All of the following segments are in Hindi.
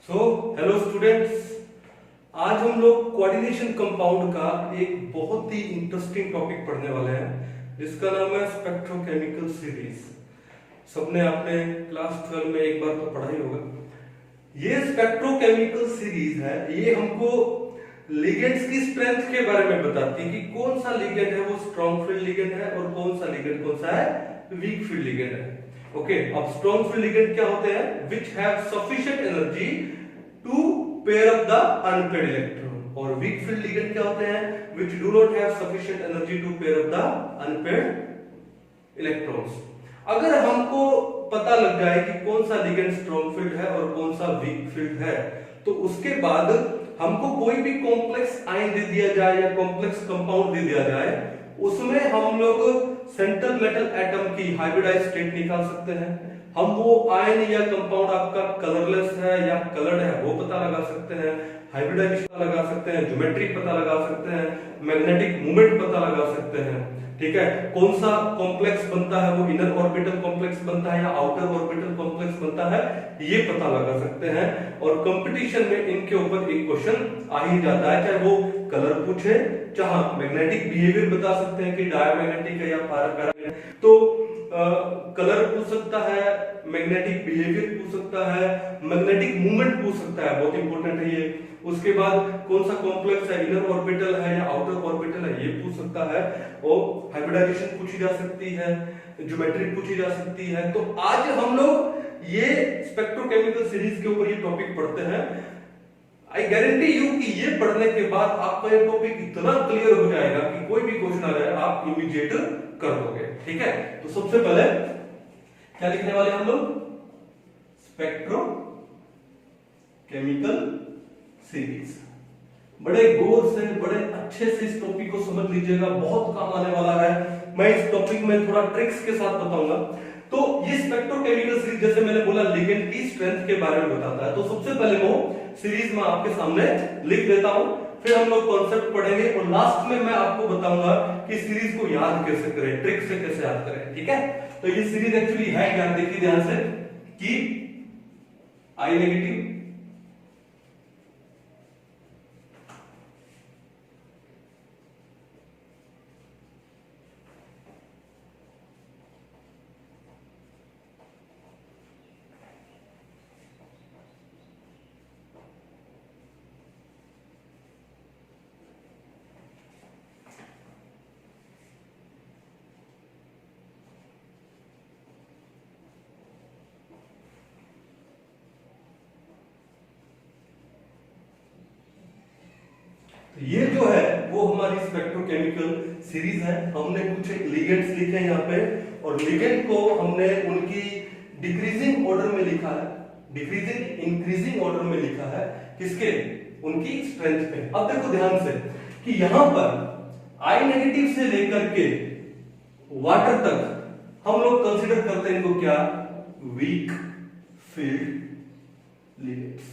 सो हेलो स्टूडेंट्स, आज हम लोग कोऑर्डिनेशन कंपाउंड का एक बहुत ही इंटरेस्टिंग टॉपिक पढ़ने वाले हैं जिसका नाम है स्पेक्ट्रोकेमिकल सीरीज। सबने आपने क्लास 12 में एक बार तो पढ़ा ही होगा। ये स्पेक्ट्रोकेमिकल सीरीज है, ये हमको लिगेंड्स की स्ट्रेंथ के बारे में बताती है कि कौन सा लिगेंड है वो स्ट्रॉन्ग फील्ड लिगेंड है और कौन सा लिगेंड कौन सा है वीक फील्ड लिगेंड है। ओके, अब स्ट्रॉन्ग फील्ड लिगेंड क्या होते हैं? Which have sufficient energy to pair up the unpaired electron. और वीक फील्ड लिगेंड क्या होते हैं? Which do not have sufficient energy to pair up the unpaired electrons. अगर हमको पता लग जाए कि कौन सा लिगेंड स्ट्रॉन्ग फील्ड है और कौन सा वीक फील्ड है, तो उसके बाद हमको कोई भी कॉम्प्लेक्स आयन दे दिया जाए या कॉम्प्लेक्स कंपाउंड दे दिया जाए, उसमें हम लोग सेंट्रल मेटल एटम की हाइब्रिडाइज्ड स्टेट निकाल सकते हैं। हम वो आयन या कंपाउंड आपका कलरलेस है या कलर्ड है वो पता लगा सकते हैं, हाइब्रिडाइजेशन पता लगा सकते हैं, ज्योमेट्री पता लगा सकते हैं, मैग्नेटिक मूवमेंट पता लगा सकते हैं। ठीक है, कौन सा कॉम्प्लेक्स बनता है, वो इनर ऑर्बिटल कॉम्प्लेक्स बनता है या आउटर ऑर्बिटल कॉम्प्लेक्स बनता है, ये पता लगा सकते हैं। और कंपटीशन में इनके ऊपर एक क्वेश्चन आ ही जाता है, चाहे वो कलर पूछे, चाहे मैग्नेटिक बिहेवियर बता सकते हैं कि डायमैग्नेटिक है या पैरामैग्नेटिक, तो कलर पूछ सकता है, मैग्नेटिक बिहेवियर पूछ सकता है, मैग्नेटिक मूवमेंट पूछ सकता है, बहुत इंपॉर्टेंट है ये। उसके बाद कौन सा कॉम्प्लेक्स है, इनर ऑर्बिटल है या आउटर ऑर्बिटल है, ये पूछ सकता है। और हाइब्रिडाइजेशन पूछी जा सकती है, ज्योमेट्री पूछी जा सकती है। तो आज हम लोग ये स्पेक्ट्रोकेमिकल सीरीज के ऊपर ये टॉपिक पढ़ते हैं। आई गारंटी यू कि ये पढ़ने के बाद आपका ये टॉपिक इतना क्लियर हो जाएगा कि कोई भी क्वेश्चन आ जाए आप इमीडिएट कर दोगे। ठीक है, तो सबसे पहले क्या लिखने वाले हम लोग? Spectrochemical series. बड़े गौर से, बड़े अच्छे से इस टॉपिक को समझ लीजिएगा, बहुत काम आने वाला है। मैं इस टॉपिक में थोड़ा ट्रिक्स के साथ बताऊंगा। तो ये स्पेक्ट्रोकेमिकल सीरीज, जैसे मैंने बोला, लिगेंड की स्ट्रेंथ के बारे में बताता है। तो सबसे पहले वो सीरीज में आपके सामने लिख देता हूं, फिर हम लोग कॉन्सेप्ट पढ़ेंगे और लास्ट में मैं आपको बताऊंगा कि सीरीज को याद कैसे करें, ट्रिक से कैसे याद करें। ठीक है, तो ये सीरीज एक्चुअली है क्या, देखिए ध्यान से, कि आई नेगेटिव ये जो है वो हमारी स्पेक्ट्रोकेमिकल सीरीज है। हमने कुछ लिगेंड्स लिखे हैं यहाँ पे, और लिगेंड को हमने उनकी डिक्रीजिंग ऑर्डर में लिखा है, डिक्रीजिंग इंक्रीजिंग ऑर्डर में लिखा है। किसके? उनकी स्ट्रेंथ पे। अब देखो ध्यान से कि यहां पर आई नेगेटिव से लेकर के वाटर तक हम लोग कंसीडर करते हैं इनको क्या? Weak field ligands.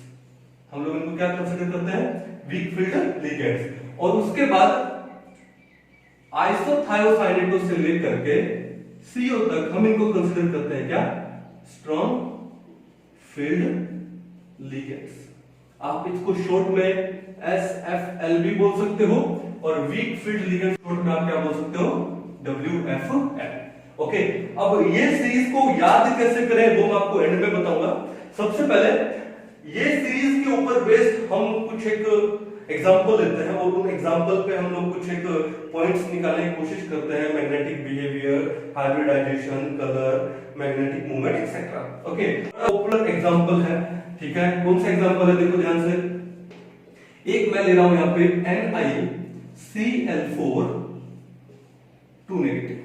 हम लोग इनको क्या कंसीडर करते हैं? Weak field ligands. और उसके बाद आइसोथायोसाइनेटो से लेकर के CO तक हम इनको कंसीडर करते हैं क्या? Strong field ligands. आप इसको शॉर्ट में SFL भी बोल सकते हो, और वीक फील्ड लिगेंड शॉर्ट में आप क्या बोल सकते हो? WFL। ओके, अब ये सीरीज को याद कैसे करें वो मैं आपको एंड में बताऊंगा। सबसे पहले ये सीरीज के ऊपर बेस्ड हम कुछ एक एग्जांपल लेते हैं, और उन एग्जांपल पे हम लोग कुछ एक पॉइंट्स निकालने की कोशिश करते हैं, magnetic behaviour, hybridisation, colour, magnetic movement etcetera. Okay, popular example है। ठीक है, कौन सा एग्जांपल है? देखो ध्यान से, एक मैं ले रहा हूं यहां पे NiCl4 2 नेगेटिव,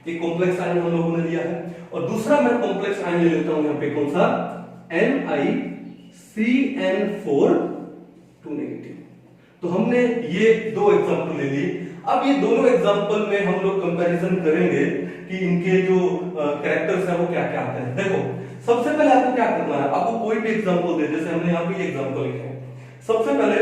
एक कॉम्प्लेक्स आयन हम लोगों ने लिया है। और दूसरा मैं कॉम्प्लेक्स आयन ले लेता हूं यहां पे, कौन सा? NiCN4 2 negative. तो हमने ये दो एग्जांपल ले लिए। अब ये दोनों एग्जांपल में हम लोग कंपैरिजन करेंगे कि इनके जो कैरेक्टर्स हैं वो क्या क्या आते हैं। देखो, सबसे पहले आपको क्या करना है, आपको कोई भी एग्जांपल दे, जैसे हमने यहाँ पे ये एग्जांपल लिखे हैं। सबसे पहले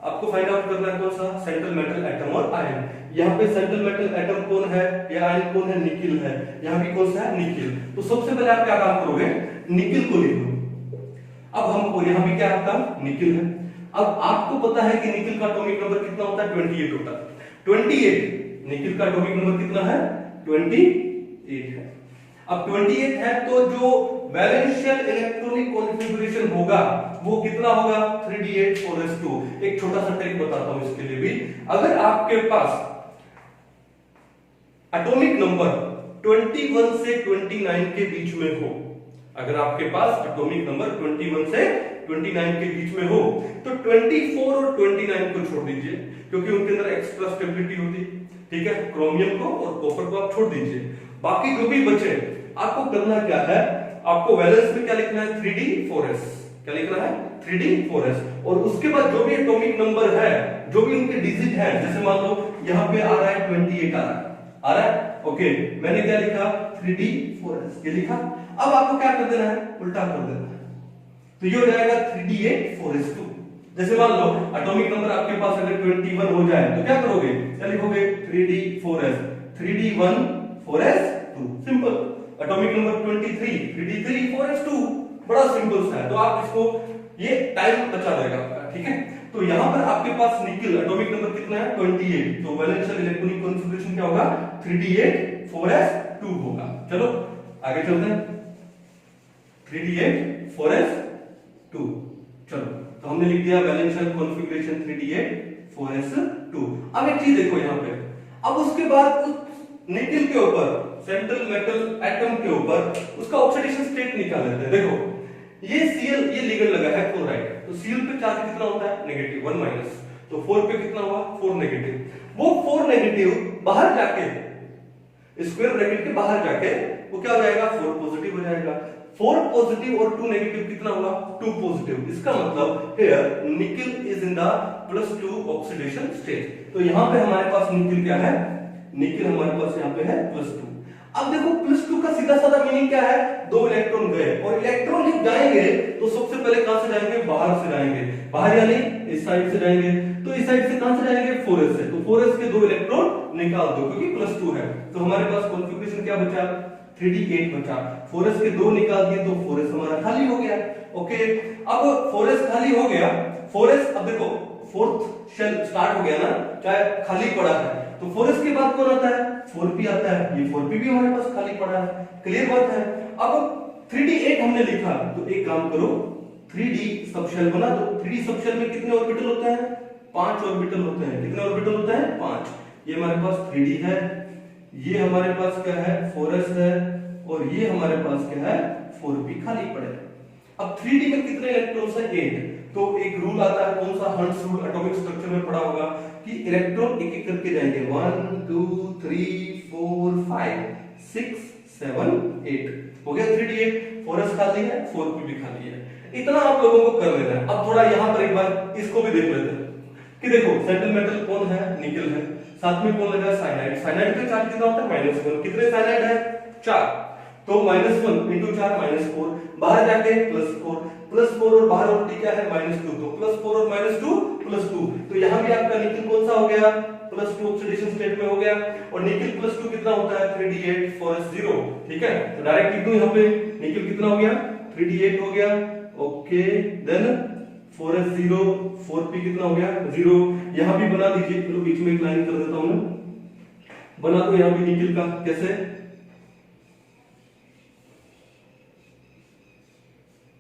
आपको फाइंड आउट करना है कौन सा? सेंट्रल मेटल एटम और आयन। यहाँ पे सेंट्रल मेटल एटम कौन है या आयन कौन है? निकिल है। यहाँ भी कौन सा है? निकिल। तो सबसे पहले आप क्या काम करोगे? निकिल को लिख लो। अब हमको यहाँ भी क्या आपका निकिल है। अब आपको पता है कि निकिल का एटॉमिक नंबर कितना होता है, 28 होता है। 28 निकिल का एटॉमिक नंबर कितना है, 28 है। अब 28 है तो जो वैलेंशियल इलेक्ट्रॉनिक कॉन्फ़िगरेशन होगा वो कितना होगा, 3d8 4s2। एक छोटा सा ट्रिक बताता हूं इसके लिए भी। अगर आपके पास एटॉमिक नंबर 21 से 29 के बीच में हो, अगर आपके पास एटॉमिक नंबर 21 से 29 के बीच में हो, तो 24 और 29 को छोड़ दीजिए, क्योंकि उनके अंदर एक्स्ट्रा स्टेबिलिटी होती है, ठीक है। क्रोमियम को और कॉपर को आप छोड़ दीजिए। बाकी जो भी बचे, आपको करना क्या है, आपको वैलेंस में क्या लिखना है, 3d4s। क्या लिखना है, 3d4s। और उसके बाद जो भी एटॉमिक नंबर है, जो भी उनके डिजिट है, जैसे मान लो यहाँ पे आ रहा है 28 आ रहा है, ओके, मैंने क्या लिखा, 3d4s ये लिखा। अब आपको क्या कर देना है, उल्टा कर देना है, तो ये हो जाएगा 3d8 4s2। जैसे मान लो एटॉमिक नंबर आपके पास अगर 21 हो जाए तो क्या करोगे, क्या लिखोगे, 3d4s 3d1 4s2, simple. Atomic number 23 3d3 4s2, बड़ा सिंपल सा है। तो आप इसको, ये टाइम बचा देगा आपका, ठीक है। तो यहां पर आपके पास निकिल एटॉमिक नंबर कितना है, 28, तो वैलेंशियल इलेक्ट्रॉनिक कॉन्फ़िगरेशन क्या होगा, 3d8 4s2 होगा। चलो आगे चलते हैं, 3d8 4s2। चलो, तो हमने लिख दिया वैलेंशियल कॉन्फ़िगरेशन 3d8 4s2। अब एक चीज देखो यहां पे, अब उसके बाद उस निकिल के ऊपर, सेंट्रल मेटल एटम के ऊपर उसका ऑक्सीडेशन स्टेट निकाल लेते हैं। देखो ये Cl, ये लिगेंड लगा है क्लोराइड, तो Cl पे चार्ज कितना होता है, नेगेटिव 1 माइनस, तो 4 पे कितना हुआ, 4 नेगेटिव। वो 4 नेगेटिव बाहर जाके, स्क्वायर ब्रैकेट के बाहर जाके वो क्या हो जाएगा, 4 पॉजिटिव हो जाएगा। 4 पॉजिटिव और 2 नेगेटिव कितना हुआ, 2 पॉजिटिव। इसका मतलब here nickel is in the +2 oxidation state. तो यहां पे हमारे पास निकिल क्या है, निकिल हमारे पास यहाँ पे है +2। अब देखो +2 का सीधा साधा मीनिंग क्या है, 2 इलेक्ट्रॉन गए, और इलेक्ट्रॉन जब जाएंगे तो सबसे पहले कहां से जाएंगे, बाहर से जाएंगे। बाहर यानी इस साइड से जाएंगे, तो इस साइड से कहां से जाएंगे, 4s से। तो 4s के 2 इलेक्ट्रॉन निकाल दो, क्योंकि +2 है। तो हमारे पास कॉन्फ़िगरेशन क्या बचा, 3d8 बचा। 4s के 2 निकाल दिए तो 4s हमारा खाली हो गया, ओके। अब 4s खाली हो गया, 4s, अब देखो फोर्थ शेल स्टार्ट हो गया ना, चाहे खाली पड़ा है, तो 4s के बाद कौन आता है, 4p आता है। ये 4p भी हमारे पास खाली पड़ा है, क्लियर बात है। अब 3d8 हमने लिखा, तो एक काम करो, 3d सबशेल बना दो। 3d सबशेल में कितने ऑर्बिटल होते हैं, 5 ऑर्बिटल होते हैं। कितने ऑर्बिटल होते हैं, 5। ये हमारे पास 3d है, ये हमारे पास क्या है, 4s है, और ये हमारे पास क्या है, 4p खाली पड़े। अब 3d में कितने इलेक्ट्रॉन्स है, 8। तो एक रूल आता है, कौन सा, हंट्स रूल, एटॉमिक स्ट्रक्चर में पढ़ा होगा कि इलेक्ट्रॉन एक एक करके जाएंगे, 1 2 3 4 5 6 7 8 हो गया 3d8। 4s खाली है, 4p भी खाली है। इतना आप लोगों को कर लेना है। अब थोड़ा यहां पर एक बार इसको भी देख लेते हैं कि देखो सेंट्रल मेटल कौन है, निकिल है, साथ में कौन लगा, साइनाइड। साइनाइड का चार्ज कितना होता है, -1। कितने साइनाइड है, 4, तो -1 × 4 -4, बाहर जाके +4 और बाहर ऑलरेडी क्या है, -2, तो +4 और -2 तो यहां भी आपका निकिल कौन सा हो गया, +2 ऑक्सीडेशन स्टेट में हो गया। और निकिल +2 कितना होता है, 3d8 4s0, ठीक है। तो डायरेक्ट लिख दूं यहां पे, निकिल कितना हो गया, 3d8 हो गया, ओके। देन 4s0, 4p कितना हो गया, 0। यहां भी बना दीजिए, चलो बीच में एक लाइन कर देता हूं, बना दो यहां भी निकिल का, कैसे,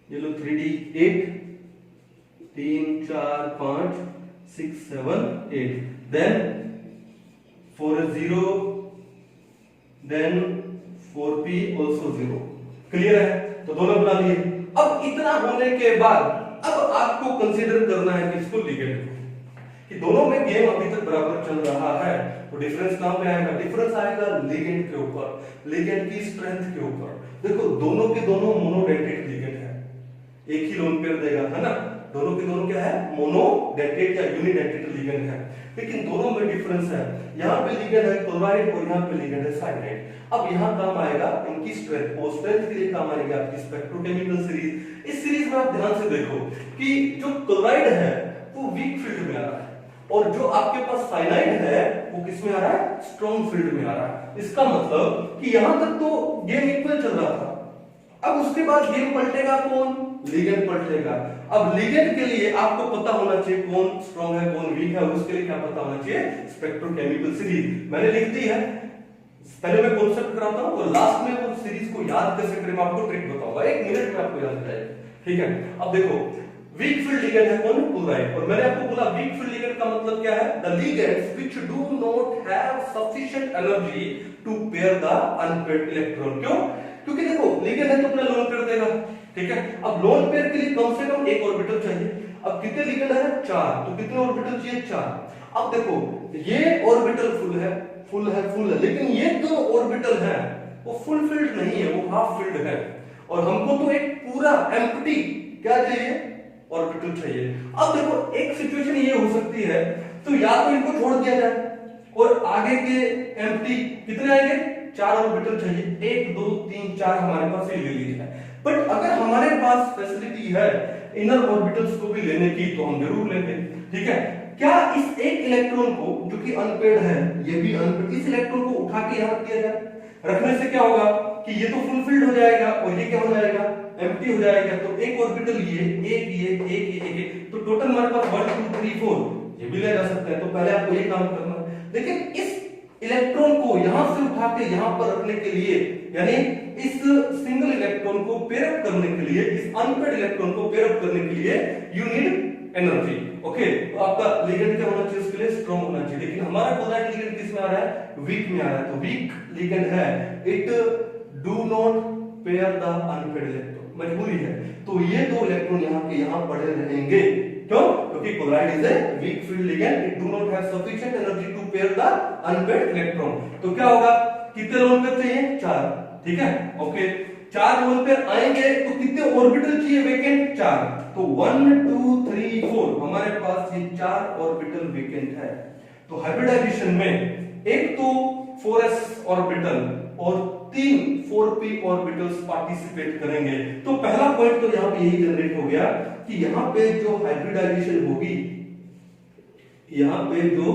ये लो 3d8, 3 4 5 6 7 8, then 4s0, then 4p also 0, clear है। तो दोनों बना लिए। अब इतना होने के बाद अब आपको कंसीडर करना है किसको, लिगेंड को, कि दोनों में गेम अभी तक बराबर चल रहा है। तो डिफरेंस कहां पे आएगा, डिफरेंस आएगा लिगेंड के ऊपर, लिगेंड की स्ट्रेंथ के ऊपर। देखो दोनों के दोनों मोनोडेंटेट लिगेंड है, एक ही लोन पेयर देगा, है ना। दोनों के दोनों क्या है, मोनोडेंटेट या यूनिडेंटेट लिगेंड है, लेकिन दोनों में डिफरेंस है। यहाँ पे लिगेंड है क्लोराइड और यहाँ पे लिगेंड है साइनाइड। अब यहाँ काम आएगा इनकी स्ट्रेंथ, और स्ट्रेंथ के लिए काम आएगी आपकी स्पेक्ट्रोकेमिकल सीरीज। इस सीरीज में आप ध्यान से देखो कि जो क्लोराइड है वो वीक फील्ड में आ रहा है, और जो आपके पास साइनाइड है वो किस में आ रहा है, स्ट्रॉन्ग फील्ड में आ रहा है। इसका मतलब कि यहां तक तो गेम इक्वल चल रहा था, अब उसके बाद गेम पलटेगा कौन, लिगेंड पलटेगा। अब लिगेंड के लिए आपको पता होना चाहिए कौन स्ट्रॉन्ग है कौन वीक है, उसके लिए क्या पता होना चाहिए, स्पेक्ट्रोकेमिकल सीरीज मैंने लिख दी है। पहले मैं कॉन्सेप्ट कराता हूं और लास्ट में उस सीरीज को याद कैसे करें मैं आपको ट्रिक बताऊंगा, 1 मिनट में आपको याद हो जाएगा, ठीक है। अब देखो वीक फील्ड लिगेंड है कौन, क्लोराइड, और मैंने आपको बोला वीक फील्ड लिगेंड का मतलब क्या है, the ligands which do not have sufficient energy to pair the unpaired electron. क्यों, क्योंकि देखो लिगेंड है तो अपना लोन पेयर देगा, ठीक है। अब लोन पेयर के लिए कम से कम एक ऑर्बिटल चाहिए। अब कितने लिगेंड है, 4, तो कितने ऑर्बिटल चाहिए, 4। अब देखो ये ऑर्बिटल फुल है फुल है फुल है, लेकिन ये दो ऑर्बिटल है वो फुल फिल्ड नहीं है, वो हाफ फिल्ड है, और हमको तो एक पूरा एम्प्टी क्या चाहिए, ऑर्बिटल चाहिए। अब देखो एक सिचुएशन ये हो सकती है, तो या तो इनको छोड़ दिया जाए और आगे के एम्प्टी कितने आएंगे, 4 ऑर्बिटल चाहिए, 1 2 3 4 हमारे पास ये ले लीजिए। बट अगर हमारे पास फैसिलिटी है इनर ऑर्बिटल्स को भी लेने की तो हम जरूर लेंगे, ठीक है। क्या इस एक इलेक्ट्रॉन को जो कि अनपेयर्ड है, ये भी अनपेयर्ड, इस इलेक्ट्रॉन को उठा के यहां रख दिया जाए, रखने से क्या होगा कि ये तो फुलफिल्ड हो जाएगा और ये क्या हो जाएगा, एम्प्टी हो जाएगा। तो एक ऑर्बिटल ये तो टोटल हमारे पास 1 2 3 4 ये भी ले जा सकते हैं। तो पहले आपको ये काम करना है, लेकिन इस इलेक्ट्रॉन को यहां से उठा के यहां पर रखने के लिए, यानी इस सिंगल इलेक्ट्रॉन को पेयर अप करने के लिए, इस अनपेयर्ड इलेक्ट्रॉन को पेयर अप करने के लिए यू नीड एनर्जी, ओके। तो आपका लिगेंड क्या होना चाहिए, उसके लिए स्ट्रांग होना चाहिए, लेकिन हमारा कोलाइड लिगेंड किस में आ रहा है, वीक में आ रहा है। तो वीक लिगेंड है, it do not pair the unpaired electron, मजबूरी है। तो ये दो इलेक्ट्रॉन यहां के यहां पड़े रहेंगे, क्यों, क्योंकि chloride is a weak field ligand, it do not have sufficient energy to pair the unpaired electron. तो क्या होगा, कितने लोन पेयर चाहिए, 4, ठीक है, ओके। 4 लोन पेयर आएंगे तो कितने ऑर्बिटल चाहिए वेकेंट, 4। तो 1 2 3 4 हमारे पास ये 4 ऑर्बिटल वेकेंट है। तो हाइब्रिडाइजेशन में एक तो 4s ऑर्बिटल और 3 4p ऑर्बिटल्स पार्टिसिपेट करेंगे। तो पहला पॉइंट तो यहां पे यही जनरेट हो गया कि यहां पे जो हाइब्रिडाइजेशन होगी, यहां पे जो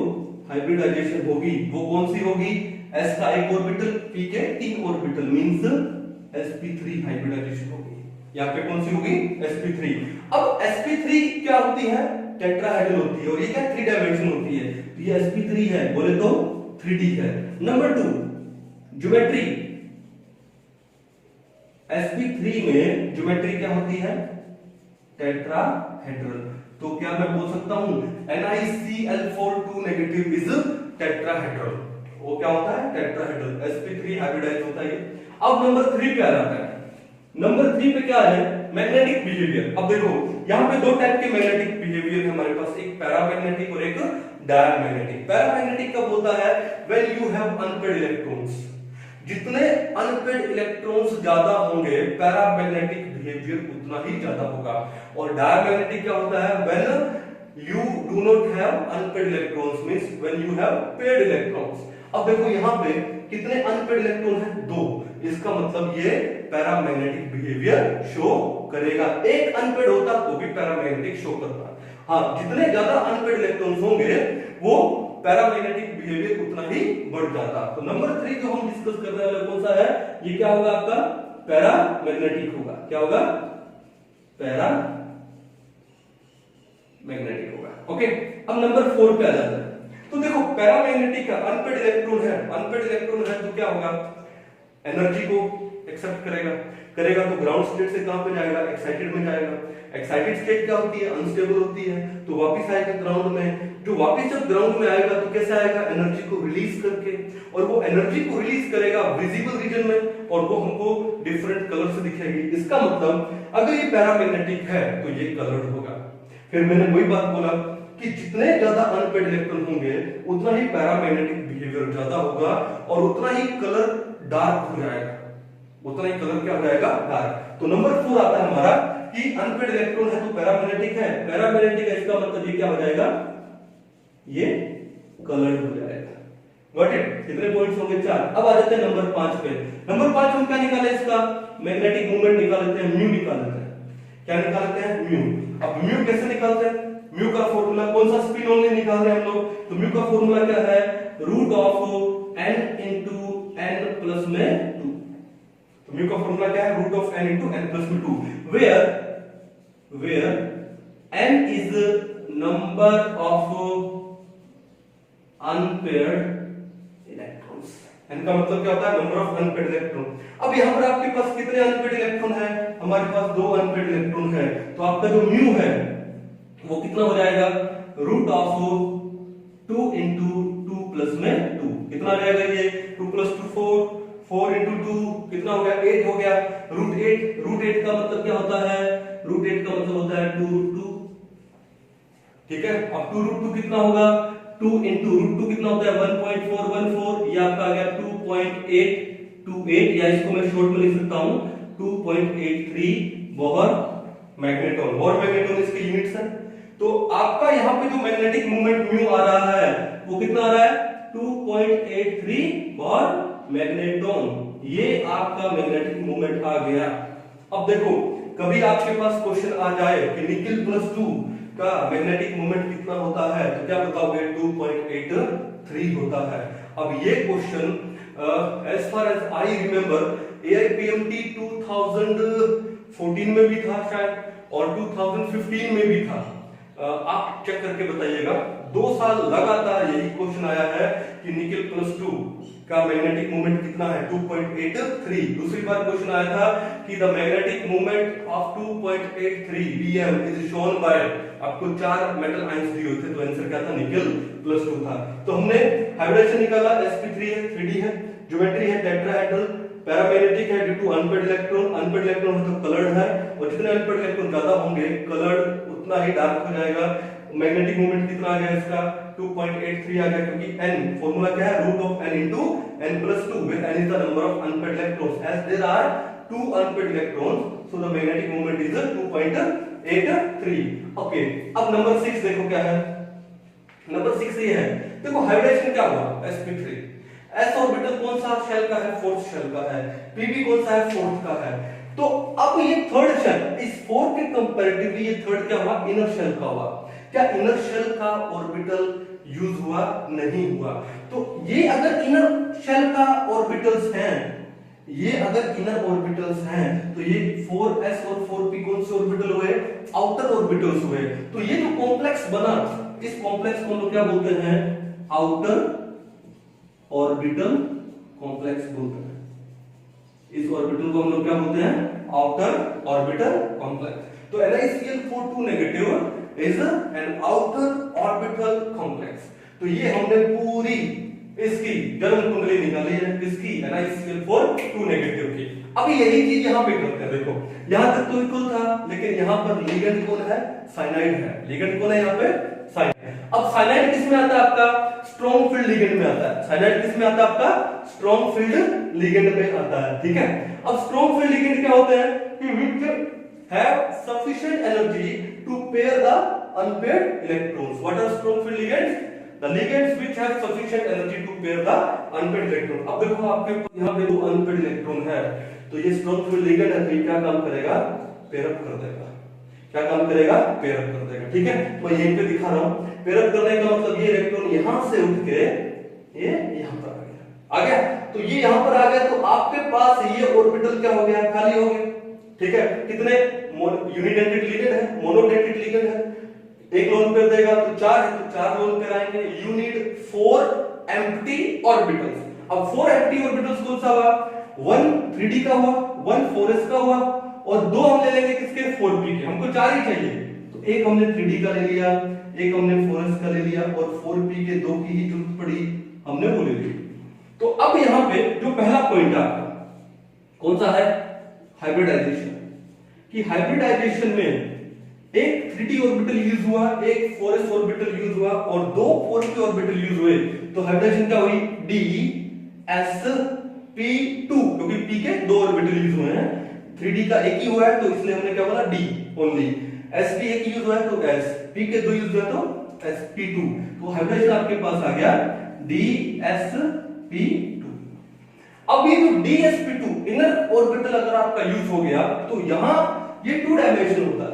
हाइब्रिडाइजेशन होगी वो कौन सी होगी, s का एक ऑर्बिटल, p के 3 ऑर्बिटल, मींस sp3 हाइब्रिडाइजेशन होगी। यहां पे कौन सी होगी, sp3। अब sp3 क्या होती है, टेट्राहेड्रल होती है, और ये क्या 3 डायमेंशन होती है। तो ये sp3 है, बोले तो 3D है। नंबर 2 ज्योमेट्री, sp3 में ज्योमेट्री क्या होती है, टेट्राहेड्रल। तो क्या मैं बोल सकता हूं NiCl4 नेगेटिव इज टेट्राहेड्रल, वो क्या होता है, टेट्राहेड्रल, sp3 हाइब्रिडाइज होता है। अब नंबर 3 पे आ जाता है। नंबर 3 पे क्या है, मैग्नेटिक बिहेवियर। अब देखो यहां पे 2 टाइप के मैग्नेटिक बिहेवियर है हमारे पास, एक पैरामैग्नेटिक और एक डायमैग्नेटिक। पैरामैग्नेटिक कब होता है, when you have unpaired electrons, जितने अनपेयर्ड इलेक्ट्रॉन्स ज्यादा होंगे पैरामैग्नेटिक बिहेवियर उतना ही ज्यादा होगा। और डायमैग्नेटिक क्या होता है, when you do not have unpaired electrons, means when you have paired electrons. अब देखो यहां पे कितने अनपेयर्ड इलेक्ट्रॉन हैं, 2, इसका मतलब ये पैरामैग्नेटिक बिहेवियर शो करेगा। एक अनपेयर्ड होता तो भी पैरामैग्नेटिक शो करता। हाँ, जितने ज्यादा अनपेयर्ड इलेक्ट्रॉन्स होंगे वो पैरामैग्नेटिक बिहेवियर उतना ही बढ़ जाता। तो नंबर 3 जो हम डिस्कस करने वाले कौन सा है, ये क्या होगा आपका, पैरामैग्नेटिक होगा। क्या होगा, पैरामैग्नेटिक होगा, ओके। अब नंबर 4 पे आ जाता है। तो देखो पैरामैग्नेटिक का अनपेयर्ड इलेक्ट्रॉन है तो क्या होगा, एनर्जी को एक्सेप्ट करेगा तो ग्राउंड स्टेट से कहां पे जाएगा, एक्साइटेड में जाएगा। एक्साइटेड स्टेट क्या होती है, अनस्टेबल होती है, तो वापस आएगा ग्राउंड में। जो वापस जब ग्राउंड में आएगा तो कैसे आएगा, एनर्जी को रिलीज करके, और वो एनर्जी को रिलीज करेगा विजिबल रीजन में, और वो हमको डिफरेंट कलर से दिखेगी। इसका मतलब अगर ये पैरामैग्नेटिक है तो ये कलर्ड होगा। फिर मैंने वही बात बोला कि जितने ज्यादा अनपेयर्ड इलेक्ट्रॉन होंगे उतना ही पैरामैग्नेटिक बिहेवियर ज्यादा होगा और उतना ही कलर डार्क हो जाएगा, उतना ही कलर क्या हो जाएगा, डार्क। तो नंबर 4 आता है हमारा कि अनपेयर्ड इलेक्ट्रॉन है तो पैरामैग्नेटिक है, पैरामैग्नेटिक है इसका मतलब ये क्या हो जाएगा, ये कलर्ड हो जाएगा। गॉट इट, कितने पॉइंट्स होंगे, 4। अब आ जाते हैं नंबर 5 पे। नंबर 5 हम क्या निकाले, इसका मैग्नेटिक मोमेंट निकाल लेते हैं, म्यू निकाल लेते हैं। क्या निकाल लेते हैं, म्यू। अब म्यू कैसे निकालते हैं, म्यू का फॉर्मूला कौन सा, स्पिन ओनली निकाल रहे हैं हम लोग। तो म्यू का फॉर्मूला क्या है, root of n into n plus में 2। तो म्यू का फॉर्मूला क्या है, root of n into n plus में 2, where n is number of unpaired electrons. n का मतलब क्या होता है, नंबर ऑफ अनपेयर्ड इलेक्ट्रॉन। अब यहां पर आपके पास कितने अनपेयर्ड इलेक्ट्रॉन है, हमारे पास 2 अनपेयर्ड इलेक्ट्रॉन है, तो आपका जो म्यू है वो कितना हो जाएगा, रूट ऑफ 2 इंटू 2 प्लस में 2, कितना आ जाएगा ये 2 प्लस 2 4, 4 इंटू 2 कितना हो गया 8 हो गया, रूट 8 का मतलब क्या होता है, रूट 8 का मतलब होता है 2 रूट 2, ठीक है। अब 2 रूट 2 कितना होगा, 2 इंटू रूट 2 कितना होता है 1.414, ये आपका आ गया 2.828, या इसको मैं शॉर्ट में लिख सकता हूं 2.83 बोहर मैग्नेटॉन। बोहर मैग्नेटॉन इसके यूनिट्स है। तो आपका यहाँ पे जो मैग्नेटिक मोमेंट म्यू आ रहा है वो कितना आ रहा है, 2.83 बोहर मैग्नेटॉन, ये आपका मैग्नेटिक मोमेंट आ गया। अब देखो कभी आपके पास क्वेश्चन आ जाए कि निकेल प्लस 2 का मैग्नेटिक मोमेंट कितना होता है, तो क्या बताओगे, 2.83 होता है। अब ये question as far as I remember AIPMT 2014 में भी था शायद, और 2015 में भी था। आप चेक करके बताइएगा, 2 साल लगातार यही क्वेश्चन आया है कि निकेल प्लस 2 का मैग्नेटिक मोमेंट कितना है, 2.83। दूसरी बार क्वेश्चन आया था कि the magnetic moment of 2.83 Bm is shown by, आपको 4 मेटल आयंस दिए हुए थे, तो आंसर क्या था, निकेल प्लस 2 था। तो हमने हाइब्रिडेशन निकाला, sp3 है, 3d है, ज्योमेट्री है टेट्राहेड्रल, पैरामैग्नेटिक है due to unpaired electron, unpaired electron मतलब कलर्ड है, और जितने अनपेयर्ड इलेक्ट्रॉन ज्यादा होंगे कलर्ड उतना ही डार्क हो जाएगा। मैग्नेटिक मोमेंट कितना आ गया इसका, 2.83 आ गया, क्योंकि n फार्मूला क्या है, root of n into n plus 2, where n is the number of unpaired electrons, as there are 2 unpaired electrons, so the magnetic moment is 2.83। Okay, अब नंबर 6 देखो क्या है, नंबर 6 ये है, देखो हाइब्रिडेशन क्या हुआ, sp3, s ऑर्बिटल कौन सा शेल का है, फोर्थ शेल का है, pb कौन सा है, फोर्थ का है। तो अब ये थर्ड शेल, इस फोर्थ के कंपैरेटिवली ये थर्ड क्या हुआ, इनर शेल का हुआ। क्या इनर शेल का ऑर्बिटल यूज हुआ, नहीं हुआ। तो ये अगर इनर शेल का ऑर्बिटल्स हैं, ये अगर इनर ऑर्बिटल्स हैं, तो ये 4s और 4p कौन से ऑर्बिटल हुए, आउटर ऑर्बिटल्स हुए। तो ये जो कॉम्प्लेक्स बना, इस कॉम्प्लेक्स को हम लोग क्या बोलते हैं, आउटर ऑर्बिटल कॉम्प्लेक्स बोलते हैं। इस ऑर्बिटल को हम लोग क्या बोलते हैं, आउटर ऑर्बिटल कॉम्प्लेक्स। तो NiCl4 negative is an outer orbital complex. तो ये हमने पूरी इसकी जर्मन कुंडली निकाली है, इसकी NiCl4 नेगेटिव की। अब यही चीज यहाँ पे करते हैं, देखो यहां तक तो इक्वल था, लेकिन यहाँ पर लिगेंड कौन है, साइनाइड है। लिगेंड कौन है यहाँ पे, साइनाइड। अब साइनाइड किस में आता है आपका, स्ट्रॉन्ग फील्ड लिगेंड में आता है। साइनाइड किस में आता है आपका, स्ट्रॉन्ग फील्ड लिगेंड में आता है, ठीक है। अब स्ट्रॉन्ग फील्ड लिगेंड क्या होते हैं, which have sufficient energy to pair the unpaired electrons. What are strong field ligands? The ligands which have sufficient energy to pair the unpaired electron. अब देखो आपके यहाँ पे 2 unpaired electron है, तो ये strong field ligand है, तो ये क्या काम करेगा, पेयर अप कर देगा। क्या काम करेगा, पेयर अप कर देगा, ठीक है। मैं यहीं पे दिखा रहा हूँ, पेयर अप करने का मतलब ये इलेक्ट्रॉन यहाँ से उठ के ये यहाँ पर आ गया, तो ये यहाँ पर आ गया, तो आपके पास ये ऑर्बिटल क्या हो गया, खाली हो गया, ठीक है। कितने यूनिडेंटेड लिगेंड है, मोनोडेंटेड लिगेंड है, एक लोन पेयर देगा तो 4 है, तो 4 लोन पेयर आएंगे। You need 4 empty orbitals. अब 4 एम्प्टी ऑर्बिटल्स कौन सा हुआ, 1 3d का हुआ, 1 4s का हुआ, और 2 हम ले लेंगे किसके, 4p के। हमको 4 ही चाहिए, तो एक हमने 3d का ले लिया, एक हमने 4s का ले लिया, और 4p के 2 की ही जरूरत पड़ी, हमने वो ले ली। तो अब यहां पे जो पहला पॉइंट आपका कौन सा है, हाइब्रिडाइजेशन। कि हाइब्रिडाइजेशन में एक 3d ऑर्बिटल यूज हुआ, एक 4s ऑर्बिटल यूज हुआ, और 2 4p ऑर्बिटल यूज हुए, तो हाइब्रिडाइजेशन क्या हुई, dsp2, क्योंकि p के 2 ऑर्बिटल यूज हुए हैं, 3d का एक ही हुआ है, तो इसलिए हमने क्या बोला, d ओनली। sp एक यूज हुआ है, तो s, p के 2 यूज हुआ, तो sp2। तो हाइब्रिडाइजेशन आपके पास आ गया dsp2। अब ये जो dsp2 इनर ऑर्बिटल अगर आपका यूज हो गया, तो यहां ये 2 डायमेंशन होता है।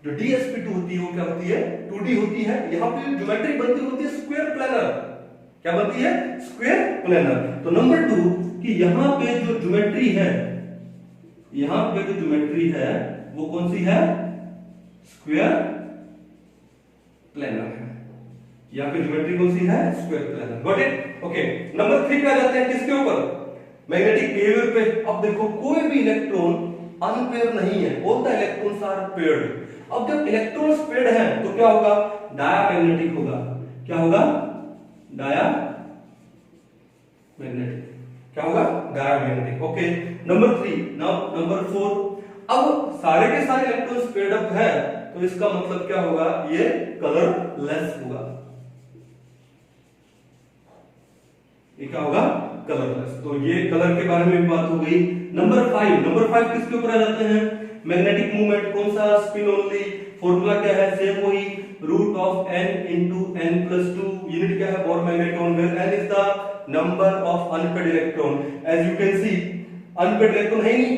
जो dsp2 होती है वो क्या होती है, 2d होती है। यहां पे ज्योमेट्री बनती होती है स्क्वायर प्लेनर। क्या बनती है, स्क्वायर प्लेनर। तो नंबर 2 कि यहां पे जो ज्योमेट्री है, यहां पे जो ज्योमेट्री है वो कौन सी है? स्क्वायर प्लेनर है। यहां पे ज्योमेट्री कौन सी है? Square planar. Got it? Okay, number 3 पे आ जाते हैं, किसके ऊपर? मैग्नेटिक बिहेवियर पे। अब देखो कोई भी इलेक्ट्रॉन अनपेयर नहीं है, all the electrons are paired. अब जब इलेक्ट्रॉन्स पेयर्ड हैं तो क्या होगा? डायामैग्नेटिक होगा। क्या होगा? डायामैग्नेटिक। क्या होगा? Diamagnetic. Okay, number 3। Now number 4, अब सारे के सारे इलेक्ट्रॉन्स पेयर्ड अप है तो इसका मतलब क्या होगा? ये कलरलेस होगा। ये क्या होगा? कलरलेस। तो ये कलर के बारे में बात हो गई। नंबर 5 किसके ऊपर आ जाते हैं? Magnetic movement. कौन सा? Spin only. फॉर्मूला क्या है? सेम वही, root of n into n plus 2। Unit क्या है? Bohr magnetron, where n is the number of unpaired electron. As you can see unpaired electron है ही नहीं,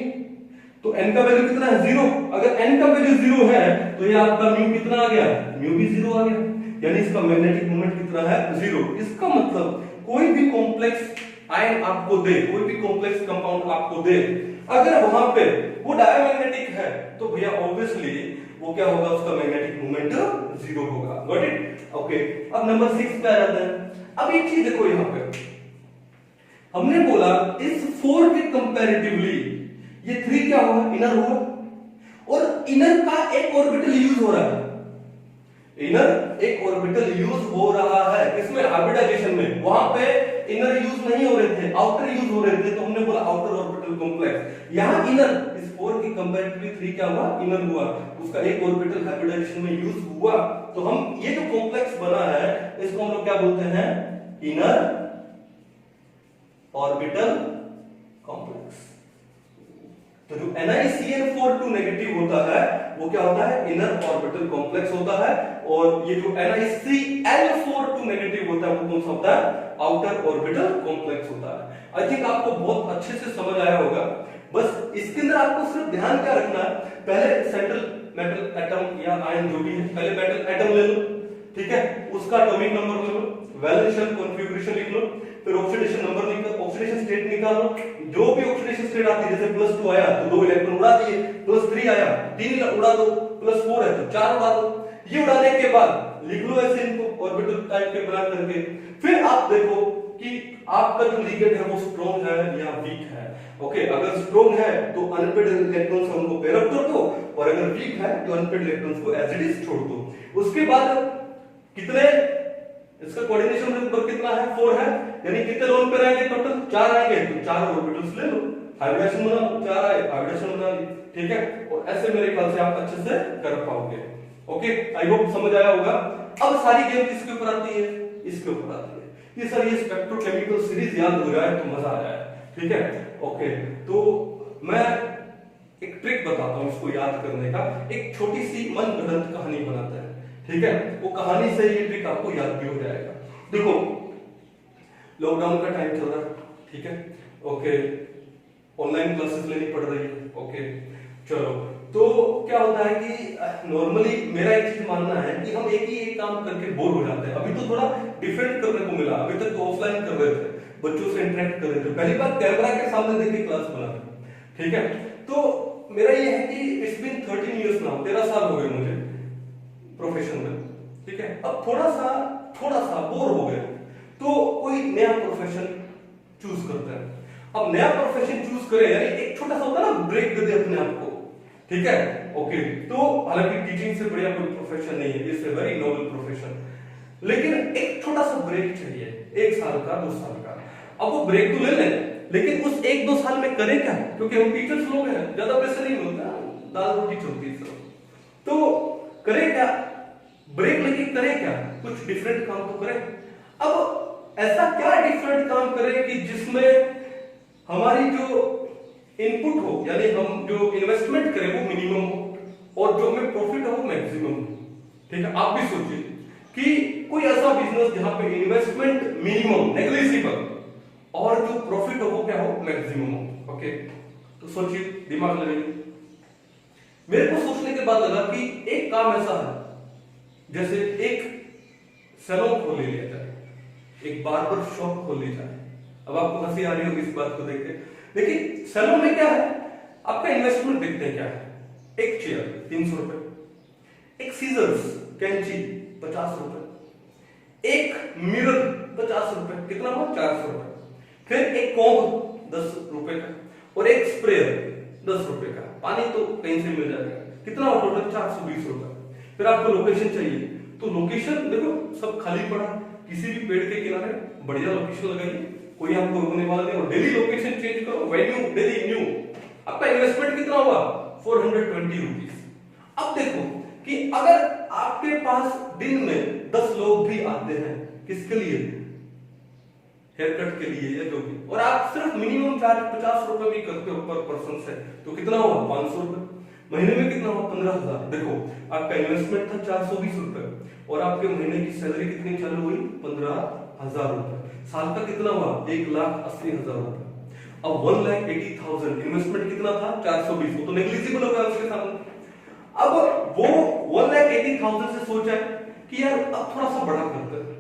तो n का वैल्यू कितना है? 0। अगर n का वैल्यू 0 है तो ये आपका म्यू कितना आ गया? म्यू भी 0 आ गया, यानी इसका मैग्नेटिक मोमेंट कितना है? 0। इसका मतलब कोई भी कॉम्प्लेक्स आयन आपको दे, कोई भी कॉम्प्लेक्स कंपाउंड आपको दे, अगर वहां पे वो डायमैग्नेटिक है तो भैया ऑब्वियसली वो क्या होगा? उसका मैग्नेटिक मोमेंट 0 होगा। Got it? ओके, अब नंबर 6 पे आ जाते हैं। अब एक चीज देखो, यहां पे हमने बोला इस 4 के कंपैरेटिवली ये 3 क्या होगा? इनर होगा, और इनर का एक ऑर्बिटल यूज हो रहा है। इनर एक ऑर्बिटल यूज हो रहा है, किसमें? हाइब्रिडाइजेशन में। वहां पे इनर यूज नहीं हो रहे थे, आउटर यूज हो रहे थे, तो हमने बोला आउटर ऑर्बिटल कॉम्प्लेक्स। यहां इनर इस 4 की कंपैरेटिवली 3 क्या हुआ? इनर हुआ, उसका एक ऑर्बिटल हाइब्रिडाइजेशन में यूज हुआ। तो हम ये जो कॉम्प्लेक्स बना है इसको हम लोग क्या बोलते हैं? Inner orbital complex. तो जो NiCN4 नेगेटिव होता है वो क्या होता है? इनर ऑर्बिटल कॉम्प्लेक्स होता है, और ये जो NiCl4 नेगेटिव होता है वो कौन सा होता है? आउटर ऑर्बिटल कॉम्प्लेक्स होता है। आई थिंक आपको बहुत अच्छे से समझ आया होगा। बस इसके अंदर आपको सिर्फ ध्यान क्या रखना है? पहले सेंट्रल मेटल एटम या आयन जो भी है, पहले मेटल एटम ले लो, ठीक है, उसका एटॉमिक नंबर ले लो, वैलेंस शेल कॉन्फ़िगरेशन लिख लो, फिर ऑक्सीडेशन नंबर निकाल, ऑक्सीडेशन स्टेट निकाल लो। जो भी ऑक्सीडेशन स्टेट आती है, जैसे +2 आया तो 2 इलेक्ट्रॉन उड़ा दिए, +3 आया 3 उड़ा दो, +4 है तो 4 उड़ा दो। ये उड़ाने के बाद लिख लो ऐसे इनको ऑर्बिटल टाइप के बना करके। फिर आप देखो कि आपका जो लिगेंड है वो स्ट्रॉन्ग है या वीक है। ओके, अगर स्ट्रॉन्ग है तो अनपेड इलेक्ट्रॉन्स हम उनको पेयर अप कर दो, और अगर वीक है तो अनपेड इलेक्ट्रॉन्स को एज इट इज छोड़ दो। उसके बाद कितने, इसका कोऑर्डिनेशन नंबर कितना है? 4 है, यानी कितने लोन पे रहेंगे? टोटल 4 आएंगे, तो 4 ऑर्बिटल्स ले लो, हाइब्रिडेशन बना लो, 4 आए हाइब्रिडेशन बना ली, ठीक है। और ऐसे मेरे ख्याल से आप अच्छे से कर पाओगे। ओके, आई होप समझ आया होगा। अब सारी गेम किसके ऊपर आती है? इसके ऊपर आती है। ये सर ये स्पेक्ट्रोकेमिकल सीरीज याद हो जाए तो मजा आ जाए, ठीक है। ओके, तो मैं एक ट्रिक बताता हूं इसको याद करने का। एक छोटी सी मनगढ़ंत कहानी बनाते हैं, ठीक है। वो कहानी से ये ट्रिक आपको याद भी हो जाएगा। देखो, लॉकडाउन का टाइम चल रहा है, ठीक है, ओके, ऑनलाइन क्लासेस लेनी पड़ रही है, ओके, चलो। तो क्या होता है कि नॉर्मली मेरा एक चीज मानना है कि हम एक ही एक काम करके बोर हो जाते हैं। अभी तो थोड़ा डिफरेंट करने को मिला, अभी तक तो ऑफलाइन कर रहे थे, बच्चों से इंटरेक्ट कर रहे थे, पहली बार कैमरा के सामने देख के क्लास बना रहे, ठीक है। तो मेरा ये है कि इट्स बीन 13 इयर्स नाउ, 13 साल हो गए मुझे प्रोफेशन में, ठीक है। अब थोड़ा सा बोर हो गए तो कोई नया प्रोफेशन चूज करते हैं। अब नया प्रोफेशन चूज करें, यानी एक छोटा सा होता है ना, ब्रेक दे दे अपने आप को, ठीक है, ओके। तो हालांकि टीचिंग से बढ़िया कोई प्रोफेशन नहीं है, it's a very noble profession, लेकिन एक छोटा सा ब्रेक चाहिए, 1 साल का, 2 साल का। अब वो ब्रेक तो ले लें, लेकिन उस 1-2 साल में करें क्या? क्योंकि हम टीचर्स लोग हैं, ज्यादा पैसे नहीं मिलता, दाल रोटी चलती है सब, तो करें क्या? ब्रेक लेके करें क्या? कुछ डिफरेंट काम तो करें। अब ऐसा क्या डिफरेंट काम करें कि जिसमें हमारी जो इनपुट हो, यानी हम जो इन्वेस्टमेंट करें वो मिनिमम हो और जो हमें प्रॉफिट हो वो मैक्सिमम हो, ठीक है। आप भी सोचिए कि कोई ऐसा बिजनेस जहां पे इन्वेस्टमेंट मिनिमम नेग्लिजिबल और जो प्रॉफिट हो वो क्या हो? मैक्सिमम हो, ओके। तो सोचिए, दिमाग लगाइए। मेरे को सोचने के बाद लगा कि एक काम ऐसा है, जैसे एक सैलून खोल लिया जाए, एक बार्बर शॉप खोल ली जाए, अब आपको हंसी आ रही होगी इस बात को देख के, लेकिन सैलून में क्या है, आपका इन्वेस्टमेंट देखते हैं क्या है। एक चेयर 300 रुपए, एक सीजर्स कैंची 50 रुपए, एक मिरर 50 रुपए, कितना हुआ 400 रुपए, फिर एक कॉम्ब 10 रुपए का, और एक स्प्रेयर 10 रुपए का। पानी तो कहीं से मिल जाएगा, कितना हुआ टोटल 420 रुपए। फिर आपको लोकेशन चाहिए, तो लोकेशन देखो सब खाली पड़ा, किसी भी पेड़ के किनारे बढ़िया लोकेशन लगाइए, कोई आपको रोकने वाला नहीं, और डेली लोकेशन चेंज करो, वेन्यू डेली न्यू। आपका इन्वेस्टमेंट कितना हुआ 420 रुपीज। अब देखो कि अगर आपके पास दिन में 10 लोग भी आते हैं, किसके लिए, हेयर कट के लिए या जो भी, और आप सिर्फ मिनिमम चार्ज 50 रुपए भी करते हो पर पर्सन से, तो कितना हुआ 500 रुपए। महीने में कितना हुआ 15,000। देखो आपका इन्वेस्टमेंट था 420 रुपए, और आपके महीने की सैलरी कितनी चालू हुई 15,000 रुपए। साल का कितना हुआ 1,80,000 रुपए। अब 1,80,000 इन्वेस्टमेंट कितना था 420, वो तो नेग्लिजिबल हो गया उसके सामने। अब वो 1,80,000 से सोचा कि यार अब थोड़ा सा बड़ा करते हैं,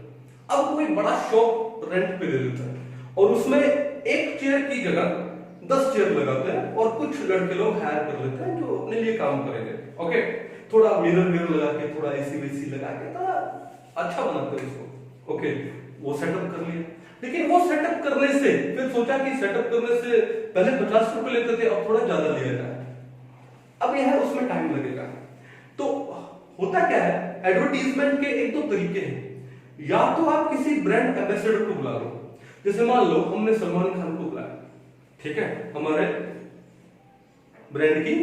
अब कोई बड़ा शॉप रेंट पे ले लेता है, और उसमें एक चेयर की जगह 10 चेयर लगाते हैं, और कुछ लड़के लोग हायर कर लेते हैं जो अपने लिए काम करेंगे। ओके, थोड़ा मिरर लगा के, थोड़ा एसी वेसी लगा के, थोड़ा अच्छा बनाते हैं उसको। ओके, वो सेटअप कर लिया, लेकिन वो सेटअप करने से फिर सोचा कि सेटअप करने से पहले 50 रुपए लेते थे, अब थोड़ा ज्यादा लिया जाए। अब यह है उसमें टाइम लगेगा। तो होता क्या है, एडवर्टीजमेंट के एक दो तरीके हैं। या तो आप किसी ब्रांड एम्बेसडर को बुला लो, जैसे मान लो हमने सलमान खान को बुलाया, ठीक है, हमारे ब्रांड की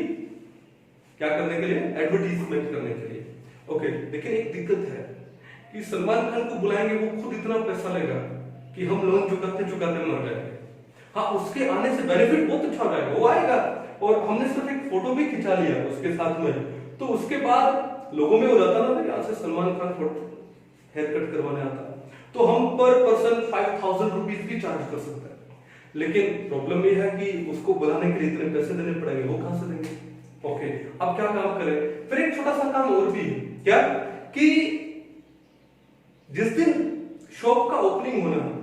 क्या करने के लिए, एडवर्टीजमेंट करने के लिए। ओके, लेकिन एक दिक्कत है कि सलमान खान को बुलाएंगे, वो खुद इतना पैसा लेगा कि हम लोन चुकाते चुकाते मर जाएंगे। हाँ, उसके आने से बेनिफिट बहुत अच्छा हो जाएगा, वो आएगा, और हमने सिर्फ एक फोटो भी खिंचा लिया उसके साथ में, तो उसके बाद लोगों में हो जाता ना, यहाँ से सलमान खान हेयर कट करवाने आता, तो हम पर पर्सन 5,000 रुपीज भी चार्ज कर सकते हैं। लेकिन प्रॉब्लम ये है कि उसको बुलाने के लिए इतने पैसे देने पड़ेंगे, वो कहां से देंगे। ओके, अब क्या काम करें, फिर एक छोटा सा काम और भी है, क्या कि जिस दिन शॉप का ओपनिंग होना है,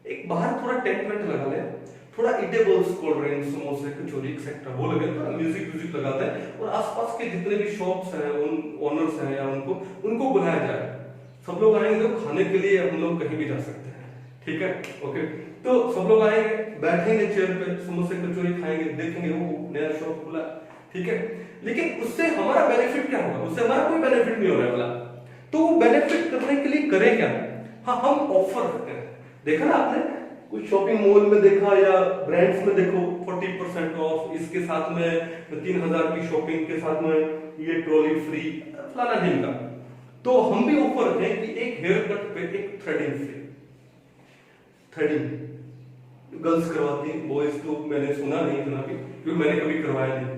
एक बाहर थोड़ा टेंट वेंट लगा ले, थोड़ा ईटेबल्स, कोल्ड ड्रिंक, समोसे, कचौरी एक्सेट्रा वो लगे, थोड़ा म्यूजिक लगाते हैं, और आसपास के जितने भी शॉप्स हैं, उन ओनर्स हैं या उनको बुलाया जाए। सब लोग आएंगे, तो खाने के लिए हम लोग कहीं भी जा सकते हैं, ठीक है। ओके, तो सब लोग आएंगे, बैठेंगे चेयर पे, समोसे कचौरी खाएंगे, देखेंगे वो नया शॉप खुला, ठीक है। लेकिन उससे हमारा बेनिफिट क्या होगा, उससे हमारा कोई बेनिफिट नहीं होने वाला। तो बेनिफिट करने के लिए करें क्या, हाँ, हम ऑफर रखते हैं। देखा ना आपने, कुछ शॉपिंग मॉल में देखा या ब्रांड्स में देखो, 40% ऑफ, इसके साथ में 3,000 की शॉपिंग के साथ में ये ट्रॉली फ्री, फलाना ढीम का। तो हम भी ऑफर रखें कि एक हेयर कट पे एक थ्रेडिंग फ्री। थ्रेडिंग गर्ल्स करवाती हैं, बॉयज तो मैंने सुना नहीं इतना भी, क्योंकि मैंने कभी करवाया नहीं।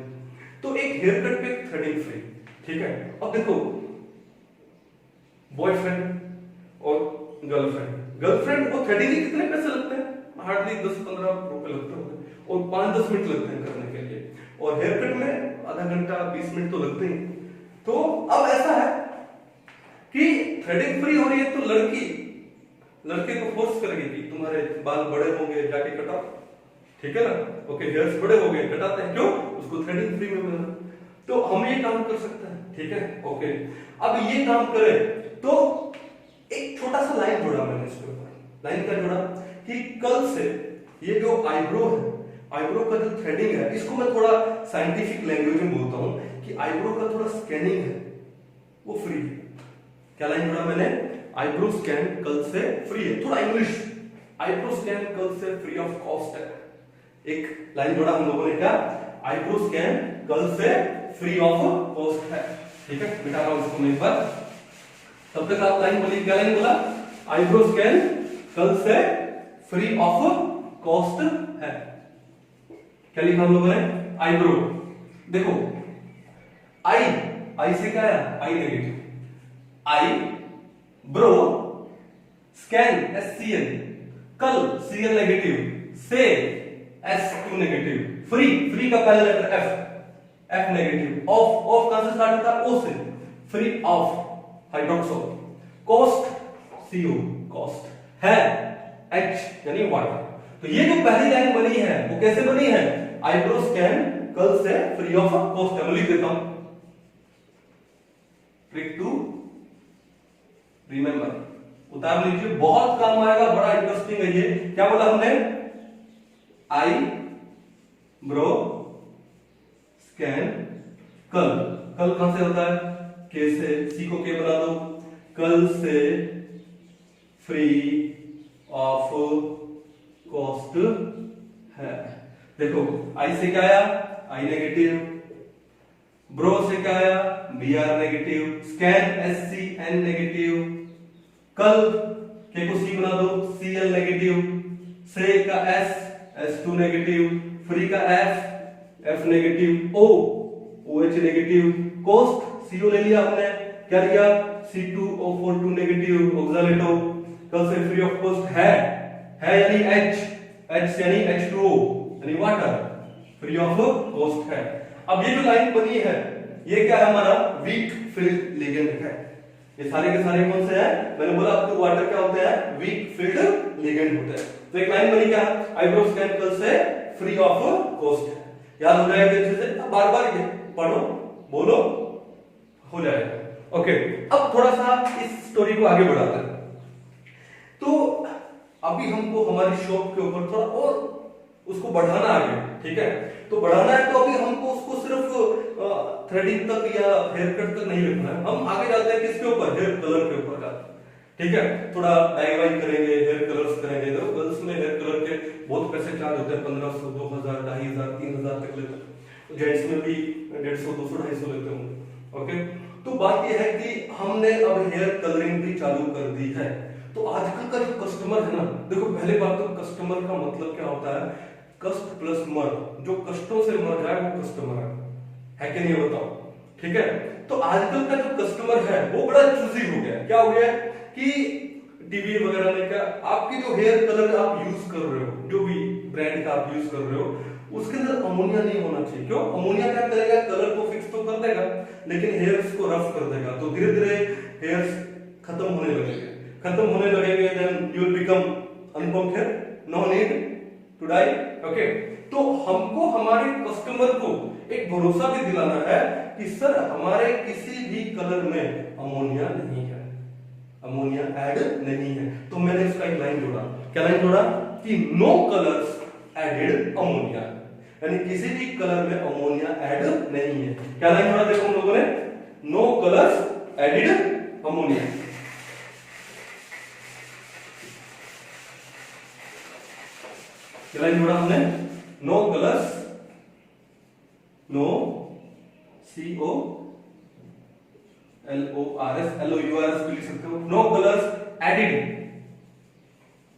तो एक हेयर कट पे थ्रेडिंग फ्री, ठीक है। अब देखो, बॉयफ्रेंड और गर्लफ्रेंड को थ्रेडिंग के कितने पैसे लगते हैं, हार्डली 10-15 रुपए लगते होंगे, और 5-10 मिनट लगते हैं करने के लिए, और हेयर कट में आधा घंटा 20 मिनट तो लगते ही। तो अब ऐसा है कि थ्रेडिंग फ्री हो रही है, तो लड़के को फोर्स करेगी कि तुम्हारे बाल बड़े होंगे, जाके कटाओ, ठीक है ना। ओके, हेयर्स बड़े हो गए, कटाते हैं, क्यों, उसको थ्रेडिंग फ्री में मिलना। तो हम ये काम कर सकते हैं, ठीक है। ओके, अब ये काम करें तो एक छोटा सा लाइन जोड़ा मैंने इसके ऊपर, लाइन क्या जोड़ा कि कल से ये जो आईब्रो है, आईब्रो का जो थ्रेडिंग है, इसको मैं थोड़ा साइंटिफिक लैंग्वेज में बोलता हूं कि आईब्रो का थोड़ा स्कैनिंग है वो फ्री है। क्या लाइन जोड़ा मैंने, आईब्रो स्कैन कल से फ्री है, थोड़ा इंग्लिश, आईब्रो स्कैन कल से फ्री ऑफ कॉस्ट है। एक लाइन जोड़ा हम लोगों ने, क्या, आईब्रो स्कैन कल से फ्री ऑफ कॉस्ट है, ठीक है। मिटा रहा हूं इसको मैं एक बार, तब तक आप लाइन बोलिए, क्या लाइन बोला, आईब्रो स्कैन कल से फ्री ऑफ कॉस्ट है। क्या लिखा हम लोगों ने, आईब्रो। देखो, आई से क्या है, आई नेगेटिव, आई ब्रो स्कैन SCN, कल CL नेगेटिव, से SQ नेगेटिव, फ्री का पहला लेटर F नेगेटिव, ऑफ कहां से स्टार्ट होता है, O से, free of hydroxo, cost CO cost, है H यानी वाटर। तो ये जो पहली लाइन बनी है वो कैसे बनी है? आईब्रो स्कैन कल से फ्री ऑफ कॉस्ट है। मैं लिख देता हूं, ट्रिक टू रिमेंबर, उतार लीजिए, बहुत काम आएगा, बड़ा इंटरेस्टिंग है ये। क्या बोला हमने? आई ब्रो स्कैन कल, कल कहां से होता है? के से, सी को के बना दो, कल से फ्री ऑफ कॉस्ट है। देखो आई से क्या आया? आई नेगेटिव, ब्रो से क्या आया? B R negative, scan S C N negative, कल के को सी बना दो, सी एल नेगेटिव, से का S S two negative, free का F F negative, O O H negative, cost C O ले लिया हमने, क्या लिया? C2O42 नेगेटिव, ऑक्सालेटो, कल से फ्री ऑफ कॉस्ट है यानी H यानी H2O यानी वाटर, फ्री ऑफ कॉस्ट है। अब ये जो लाइन बनी है ये क्या है? हमारा वीक फील्ड लिगेंड है। ये सारे के सारे कौन से हैं? मैंने बोला आपको वाटर क्या होते हैं? वीक फील्ड लिगेंड होते हैं। तो एक लाइन बनी क्या? आईब्रो स्कैन कल से फ्री ऑफ कॉस्ट। याद हो जाएगा अच्छे से, बार बार पढ़ो बोलो, हो जाएगा। ओके, अब थोड़ा सा इस स्टोरी को आगे बढ़ाते हैं। तो अभी हमको हमारी शॉप के ऊपर थोड़ा और उसको बढ़ाना आगे, ठीक है? तो बढ़ाना है तो अभी हमको उसको सिर्फ थ्रेडिंग तक या हेयर कट तक नहीं रखना है, हम आगे जाते हैं किसके ऊपर? हेयर कलर के ऊपर जाते हैं, ठीक है? थोड़ा डाई वाई करेंगे, हेयर कलर्स करेंगे। तो गर्ल्स में हेयर कलर के बहुत पैसे चार्ज होते हैं, 1500, 2000, 2500, 3000 तक लेते हैं। जेंट्स में भी 150, 200, 250 लेते होंगे। ओके, तो बात यह है कि हमने अब हेयर कलरिंग भी चालू कर दी है। तो आजकल का जो कस्टमर है ना, देखो पहले बात तो कस्टमर का मतलब क्या होता है? कस्ट प्लस मर, जो कष्टों से मर जाए वो कस्टमर है कि नहीं? बताओ, ठीक है? तो आजकल का जो कस्टमर है वो बड़ा चूजी हो गया। क्या हो गया कि टीवी वगैरह में क्या आपकी जो हेयर कलर आप यूज कर रहे हो, जो भी ब्रांड का आप यूज कर रहे हो, उसके अंदर अमोनिया नहीं होना चाहिए। क्यों? अमोनिया क्या करेगा? कलर को फिक्स तो कर देगा लेकिन हेयर्स को रफ कर देगा, तो धीरे धीरे हेयर्स खत्म होने लगेंगे। Then you will become uncombed hair, no need to dye. Okay, तो हमको हमारे कस्टमर को एक भरोसा भी दिलाना है कि सर हमारे किसी भी कलर में अमोनिया नहीं है, अमोनिया ऐड नहीं है। तो मैंने इसका एक लाइन जोड़ा। क्या लाइन जोड़ा? कि नो कलर्स एडेड अमोनिया, यानी किसी भी कलर में अमोनिया ऐड नहीं है। क्या लाइन जोड़ा? देखो हम लोगों ने, नो कलर्स एडेड अमोनिया। क्या लाइन जोड़ा हमने? No colours, no COLORS, LOURS भी लिख सकते हो, नो कलर्स एडिड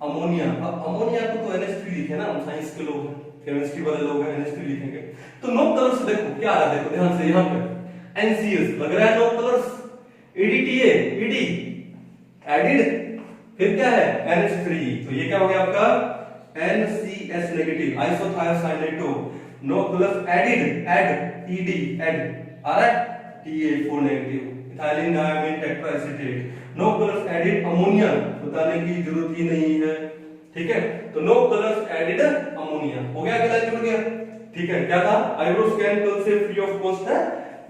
अमोनिया। अब अमोनिया को तो NH3 लिखे ना, हम साइंस के लोग हैं, केमिस्ट्री वाले लोग हैं, NH3 लिखेंगे। तो नो कलर्स देखो क्या आ रहा है, देखो ध्यान से, यहां पे NCS लग रहा है, no colours, EDTA ED added, फिर क्या है? NH3, तो ये क्या हो गया आपका? NCS negative, isothiocyanato, no colours added, एड ED एड आ रहा है, Ta4 negative, ethylene diamine tetraacetate, no colours added ammonia, बताने की जरूरत ही नहीं है, ठीक है? तो नो कलर्स एडिड अमोनिया हो गया, क्या जुड़ गया, ठीक है? क्या था? आईब्रो स्कैन कल से फ्री ऑफ कॉस्ट है,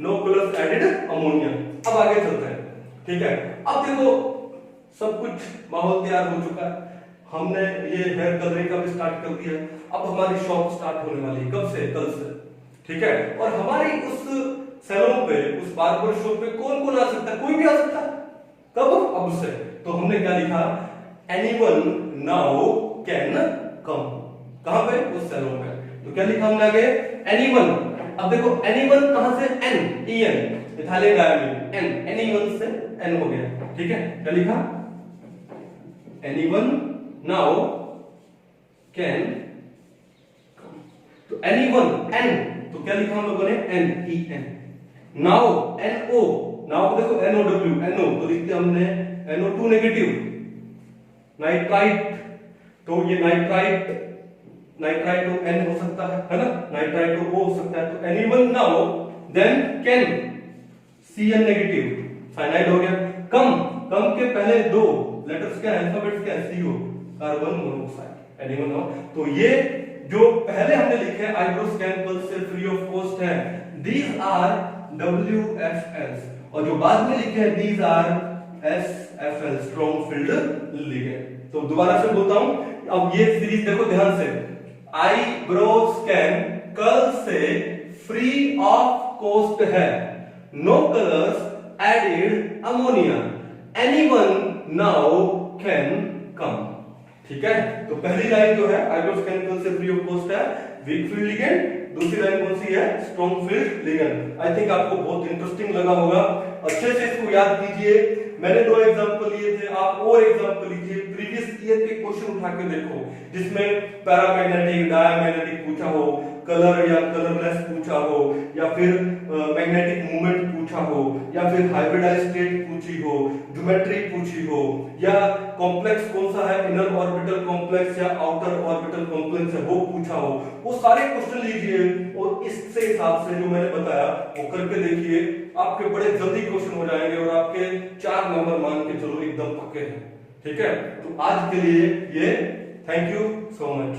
नो कलर्स एडिड अमोनिया। अब आगे चलते हैं, ठीक है? अब देखो सब कुछ माहौल तैयार हो चुका है, हमने ये हेयर कलरिंग का भी स्टार्ट कर दिया। अब हमारी शॉप स्टार्ट होने वाली है, कब से? कल से, ठीक है? और हमारी उस सैलून पे, उस बार्बर शॉप पे कौन कौन आ सकता है? कोई भी आ सकता है। कब? अब से। तो हमने क्या लिखा? एनीवन नाउ कैन कम। कहां पे? उस सैलून पे। तो क्या लिखा हमने आगे? एनीवन। अब देखो एनीवन कहां से? N, EN, ethylene diamine, N, anyone से एन हो गया, ठीक है? क्या लिखा? Anyone now can come. तो एनीवन एन, तो क्या लिखा हम लोगों ने? NEN। नाउ NO, नाउ को देखो NOW, NO तो लिखते हमने NO2 नेगेटिव, नाइट्राइट, तो ये नाइट्राइट, नाइट्राइट तो N हो सकता है ना? नाइट्राइट तो O हो सकता है। तो anyone now then can, CN negative, cyanide हो गया। कम, कम के पहले दो लेटर्स क्या है? अल्फाबेट्स क्या है? CO, carbon monoxide. Anyone no? तो ये जो पहले हमने लिखे आईब्रो स्कैन पल्स से फ्री ऑफ कॉस्ट है, दीज आर WFLs, और जो बाद में लिखे हैं these are SFL, strong field ligand. तो दोबारा से बोलता हूं, अब ये सीरीज देखो ध्यान से, आईब्रो स्कैन कल से फ्री ऑफ कॉस्ट है, no colours added ammonia, anyone now can come. ठीक है, तो पहली लाइन जो है आईब्रो स्कैन कल से फ्री ऑफ कॉस्ट है, वीक फील्ड लिगेंड, दूसरी लाइन कौन सी है, strong field ligand. I think आपको बहुत इंटरेस्टिंग लगा होगा, अच्छे से इसको याद कीजिए। मैंने 2 एग्जांपल लिए थे, आप और एग्जांपल लीजिए, प्रीवियस ईयर के क्वेश्चन उठा के देखो जिसमें पैरामैग्नेटिक, डायमैग्नेटिक पूछा हो, कलर या कलरलेस पूछा हो, या फिर मैग्नेटिक मूवमेंट पूछा हो, या फिर हाइब्रिडाइज्ड स्टेट पूछी हो, ज्योमेट्री पूछी हो, या कॉम्प्लेक्स कौन सा है, इनर ऑर्बिटल कॉम्प्लेक्स या आउटर ऑर्बिटल कॉम्प्लेक्स है वो पूछा हो, वो सारे क्वेश्चन लीजिए और इससे हिसाब से जो मैंने बताया वो करके देखिए, आपके बड़े जल्दी क्वेश्चन हो जाएंगे और आपके 4 नंबर मान के चलो एकदम पक्के हैं। ठीक है, तो आज के लिए ये, थैंक यू सो मच।